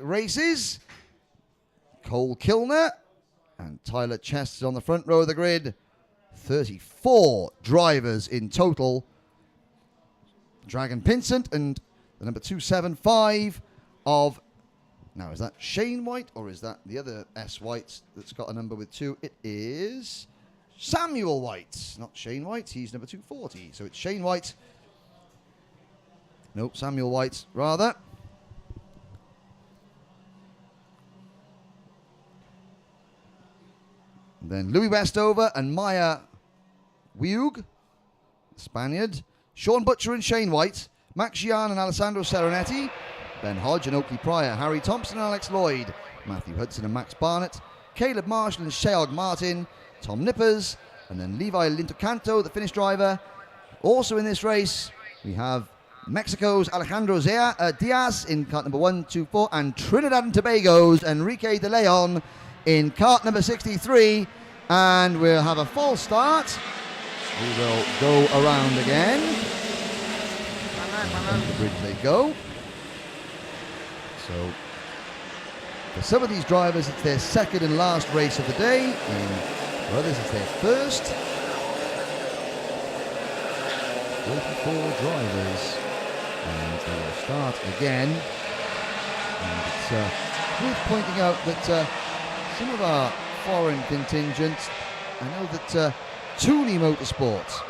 races. Cole Kilner and Tyler Chest is on the front row of the grid. 34 drivers in total. Dragon Pinsent and the number 275 of, now is that Shane White or is that the other S White that's got a number with 2? It is Samuel White, not Shane White. He's number 240. So it's Shane White. Nope, Samuel White rather. And then Louis Westover and Maya Wiug, Spaniard. Sean Butcher and Shane White. Max Gian and Alessandro Serenetti. Ben Hodge and Oakley Pryor. Harry Thompson and Alex Lloyd. Matthew Hudson and Max Barnett. Caleb Marshall and Sheog Martin. Tom Nippers. And then Levi Lintocanto, the Finnish driver. Also in this race, we have Mexico's Alejandro Diaz in kart number 124. And Trinidad and Tobago's Enrique de Leon in kart number 63. And we'll have a false start. We will go around again. On the bridge they go. So, for some of these drivers, it's their second and last race of the day. For others, it's their first. 34 drivers. And they will start again. And it's worth pointing out that some of our foreign contingents, I know that Thule Motorsports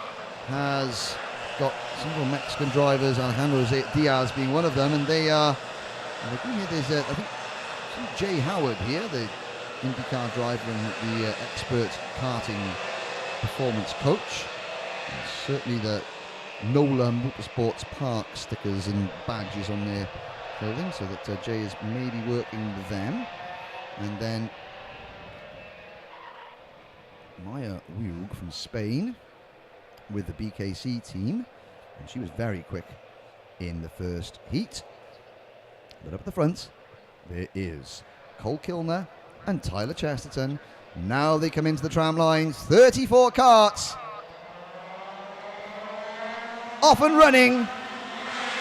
has got several Mexican drivers, Alejandro Diaz being one of them, and they are, there's I think Jay Howard here, the IndyCar driver and the expert karting performance coach. And certainly the NOLA Motorsports Park stickers and badges on their clothing, so that Jay is maybe working with them. And then Maya Wiug from Spain with the BKC team, and she was very quick in the first heat. But up at the front there is Cole Kilner and Tyler Chesterton. Now they come into the tram lines. 34 karts off and running.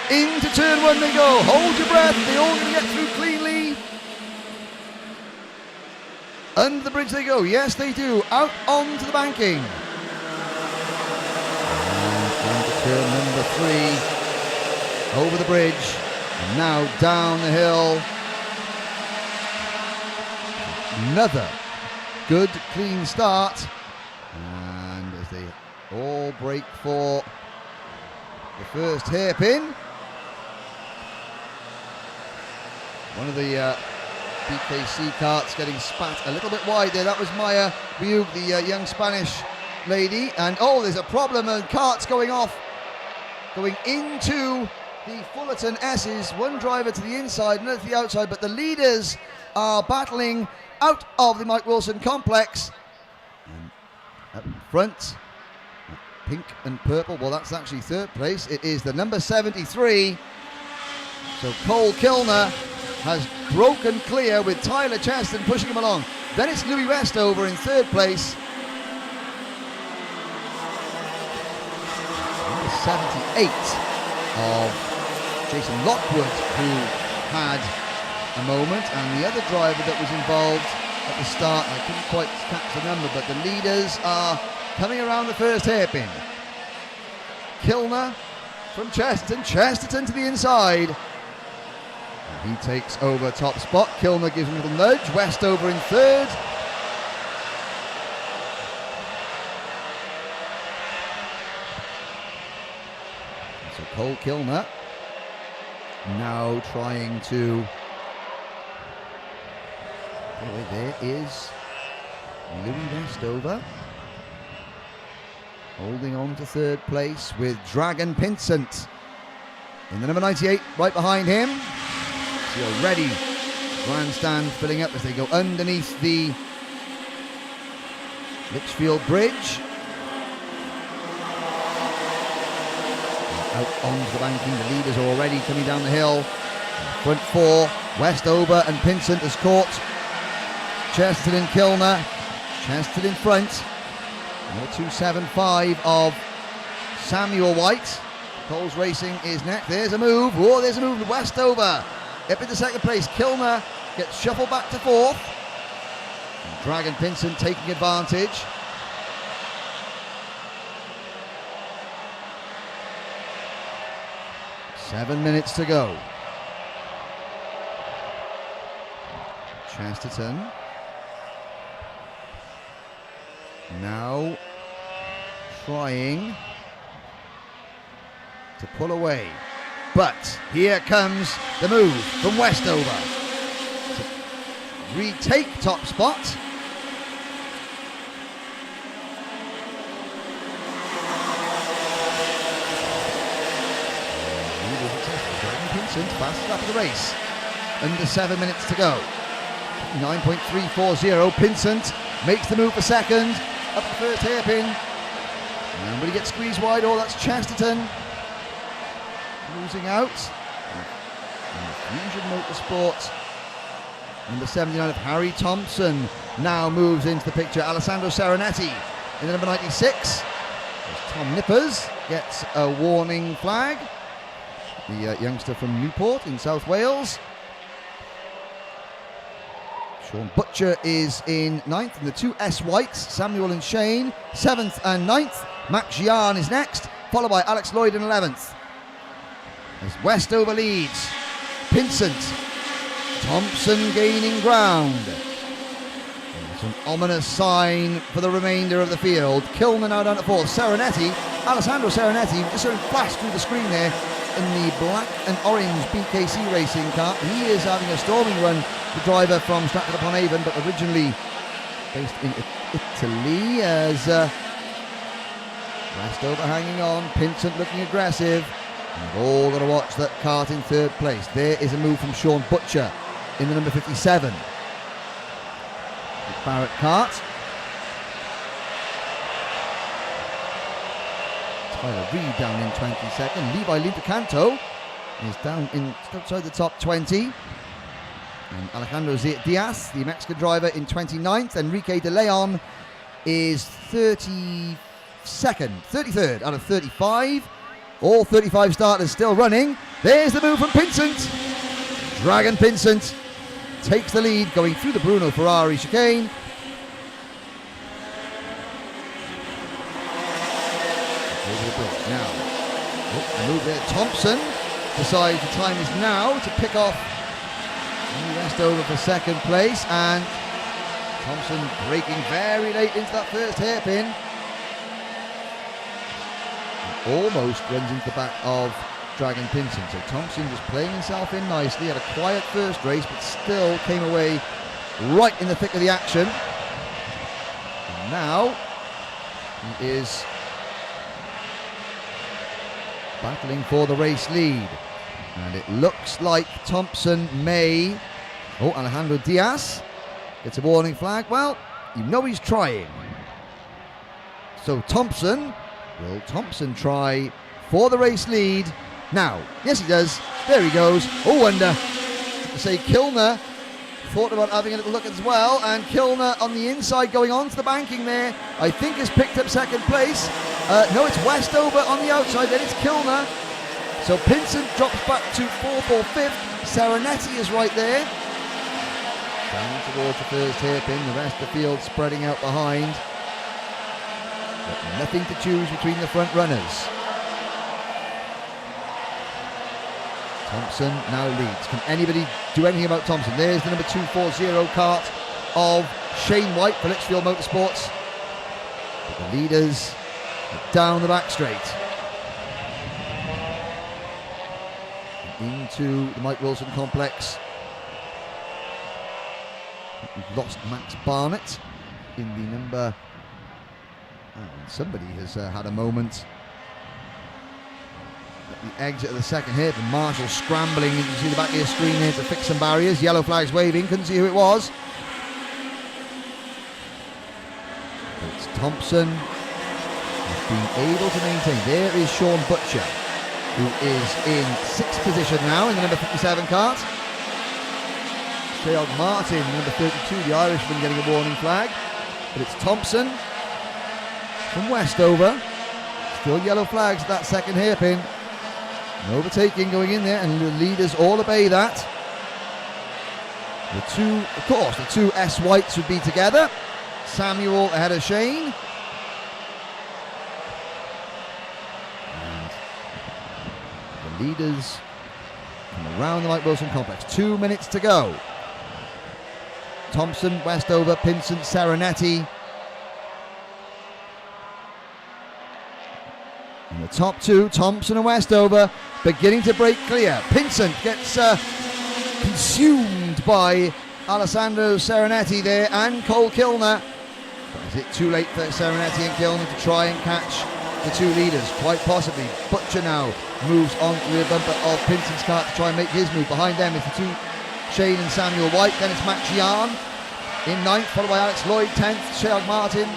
Into turn 1 they go. Hold your breath, they all going to get through cleanly. Under the bridge they go. Yes, they do. Out onto the banking. And into turn number 3. Over the bridge. And now down the hill. Another good, clean start. And as they all break for the first hairpin. One of the BKC karts getting spat a little bit wide there. That was Maya Wiug, the young Spanish lady. And oh, there's a problem, and karts going off, going into the Fullerton S's. One driver to the inside, another to the outside, but the leaders are battling out of the Mike Wilson complex. And up front, pink and purple, well, that's actually third place. It is the number 73. So Cole Kilner has broken clear with Tyler Cheston pushing him along. Then it's Louis Westover in third place. Number 78 of Jason Lockwood, who had a moment, and the other driver that was involved at the start, I couldn't quite catch the number, but the leaders are coming around the first hairpin. Kilner from Chesterton to the inside. He takes over top spot. Kilner gives him a little nudge. Westover in third. So Cole Kilner now trying to... Anyway, there is Louis Westover holding on to third place with Dragon Pinsent in the number 98 right behind him. See already grandstand filling up as they go underneath the Litchfield Bridge. And out onto the banking, the leaders are already coming down the hill. Front 4, Westover and Pinsent has caught Chesterton and Kilner. Chesterton in front. Number 275 of Samuel White. Coles Racing is next. There's a move. Oh, there's a move. Westover Up into second place. Kilner gets shuffled back to fourth. And Dragon Pinsent taking advantage. Seven minutes to go. Chesterton now trying to pull away, but here comes the move from Westover to retake top spot. Pinsent fastest lap of the race, under 7 minutes to go. 9.340. Pinsent makes the move for second, up the first hairpin, and will he get squeezed wide? Oh, that's Chesterton losing out. Fusion Motorsport, number 79 of Harry Thompson now moves into the picture. Alessandro Serenetti in the number 96. As Tom Nippers gets a warning flag. The youngster from Newport in South Wales. Sean Butcher is in 9th, and the two S Whites, Samuel and Shane, 7th and 9th. Max Gian is next, followed by Alex Lloyd in 11th. As Westover leads, Pinsent, Thompson gaining ground. It's an ominous sign for the remainder of the field. Kilner now down at 4th. Serenetti, Alessandro Serenetti, just sort of flashed through the screen there in the black and orange BKC racing car. He is having a storming run, the driver from Stratford-upon-Avon, but originally based in Italy. As Westover hanging on, Pinsent looking aggressive. And we've all got to watch that kart in third place. There is a move from Sean Butcher in the number 57. The Barrett kart. Tyler Reid down in 22nd. Levi Lintercanto is down in outside the top 20. And Alejandro Diaz, the Mexican driver, in 29th. Enrique de Leon is 33rd out of 35. All 35 starters still running. There's the move from Pinsent. Dragon Pinsent takes the lead going through the Bruno Ferrari chicane. Now, move there. Thompson decides the time is now to pick off Westover for second place, and Thompson braking very late into that first hairpin. Almost runs into the back of Dragon Pinsent. So Thompson just playing himself in nicely, had a quiet first race, but still came away right in the thick of the action. And now he is battling for the race lead, and it looks like Thompson may. Oh, Alejandro Diaz gets a warning flag. Well, you know he's trying. So Thompson, will Thompson try for the race lead now? Yes, he does. There he goes. Oh, and to say Kilner thought about having a little look as well, and Kilner on the inside going on to the banking there, I think has picked up second place. No, it's Westover on the outside, then it's Kilner. So Pinsent drops back to 4th or 5th. Serenetti is right there. Down towards the first hairpin, the rest of the field spreading out behind. But nothing to choose between the front runners. Thompson now leads. Can anybody do anything about Thompson? There's the number 240 kart of Shane White for Litchfield Motorsports. But the leaders are down the back straight. Into the Mike Wilson complex. We've lost Max Barnett in the number. Somebody has had a moment at the exit of the second hit. And Marshall scrambling. You can see the back of your screen here to fix some barriers. Yellow flags waving. Couldn't see who it was. It's Thompson has been able to maintain. There is Sean Butcher, who is in 6th position now in the number 57 kart. Sheog Martin, number 32, the Irishman, getting a warning flag. But it's Thompson from Westover. Still yellow flags at that second hairpin. An overtaking going in there, and the leaders all obey that. The two S Whites would be together. Samuel ahead of Shane. And the leaders come around the Mike Wilson complex. 2 minutes to go. Thompson, Westover, Pinsent, Serenetti. In the top two, Thompson and Westover beginning to break clear. Pinsent gets consumed by Alessandro Serenetti there and Cole Kilner. But is it too late for Serenetti and Kilner to try and catch the two leaders? Quite possibly. Butcher now moves on to the bumper of Pinsent's kart to try and make his move. Behind them is the two, Shane and Samuel White. Then it's Max Yan in 9th, followed by Alex Lloyd 10th, Sheog Martin,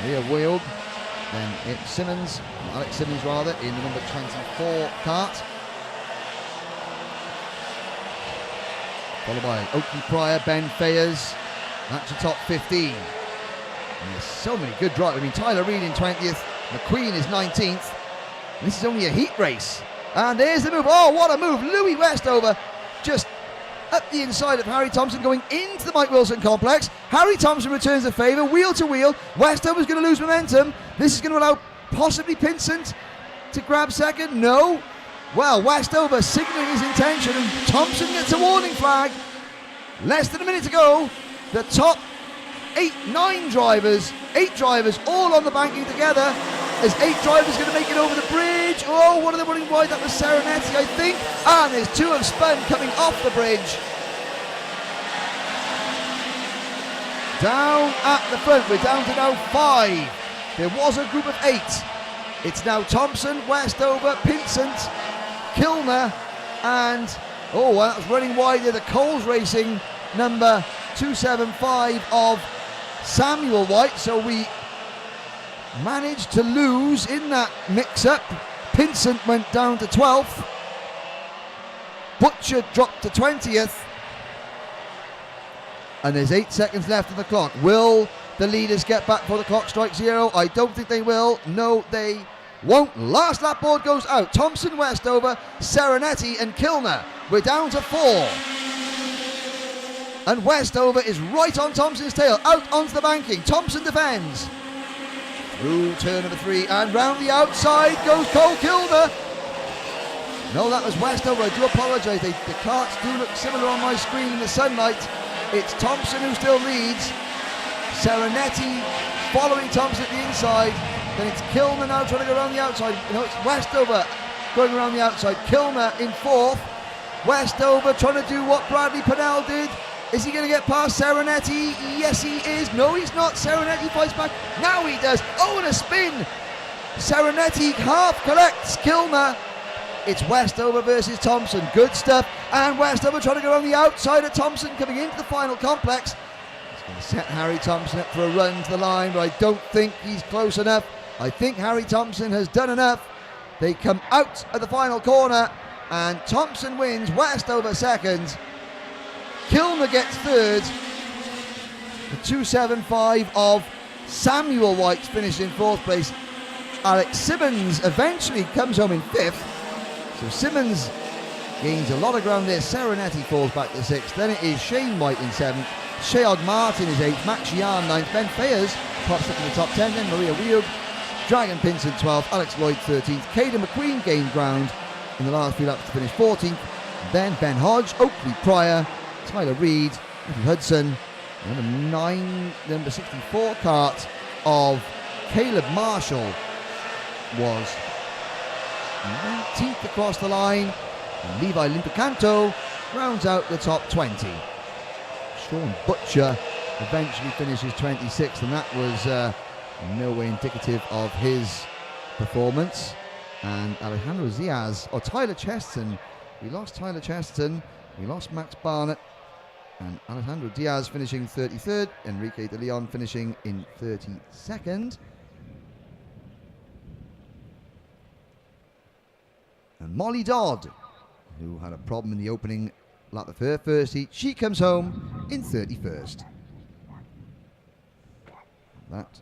Leah Weald. Then it's Alex Simmons in the number 24 kart. Followed by Oakley Pryor, Ben Fayers. That's your top 15. And there's so many good drivers. I mean, Tyler Reid in 20th, McQueen is 19th. This is only a heat race. And there's the move. Oh, what a move. Louis Westover just up the inside of Harry Thompson going into the Mike Wilson complex. Harry Thompson returns the favour, wheel to wheel. Westover's going to lose momentum. This is going to allow possibly Pinsent to grab second. No. Well, Westover signalling his intention and Thompson gets a warning flag. Less than a minute to go. The top 8 drivers all on the banking together. There's 8 drivers going to make it over the bridge. Oh, one of them running wide, that was Serenetti, I think. And there's 2 have spun coming off the bridge. Down at the front, we're down to now 5. There was a group of 8. It's now Thompson, Westover, Pinsent, Kilner, and, oh, that was running wide there, the Coles Racing number 275 of Samuel White. So we managed to lose in that mix-up. Pinsent went down to 12th. Butcher dropped to 20th. And there's 8 seconds left on the clock. Will the leaders get back before the clock strikes 0? I don't think they will. No, they won't. Last lap board goes out. Thompson, Westover, Serenetti and Kilner. We're down to 4. And Westover is right on Thompson's tail. Out onto the banking. Thompson defends. Through turn number 3 and round the outside goes Cole Kilner. No, that was Westover. I do apologise. The karts do look similar on my screen in the sunlight. It's Thompson who still leads. Serenetti following Thompson at the inside. Then it's Kilner now trying to go around the outside. No, it's Westover going around the outside. Kilner in 4th. Westover trying to do what Bradley Pennell did. Is he going to get past Serenetti? Yes, he is. No, he's not. Serenetti fights back. Now he does. Oh, and a spin. Serenetti half collects Kilner. It's Westover versus Thompson. Good stuff. And Westover trying to go on the outside of Thompson coming into the final complex. He's going to set Harry Thompson up for a run to the line, but I don't think he's close enough. I think Harry Thompson has done enough. They come out at the final corner and Thompson wins. Westover second. Kilner gets 3rd. The 275 of Samuel White finished in 4th place. Alex Simmons eventually comes home in 5th. So Simmons gains a lot of ground there. Serenetti falls back to 6th. Then it is Shane White in 7th. Sheog Martin is 8th. Max Yan 9th. Ben Fayers pops up in the top 10. Then Maria Weald. Dragon Pinsent 12th. Alex Lloyd 13th. Caden McQueen gained ground in the last few laps to finish 14th. Then Ben Hodge, Oakley Pryor, Tyler Reid, Hudson, number 64 kart of Caleb Marshall was 19th across the line, and Levi Limpicanto rounds out the top 20. Sean Butcher eventually finishes 26th, and that was in no way indicative of his performance. And Alejandro Diaz, or Tyler Chesterton, we lost Tyler Chesterton, we lost Max Barnett, and Alejandro Diaz finishing 33rd, Enrique de Leon finishing in 32nd. And Molly Dodd, who had a problem in the opening lap of her first heat, she comes home in 31st. That's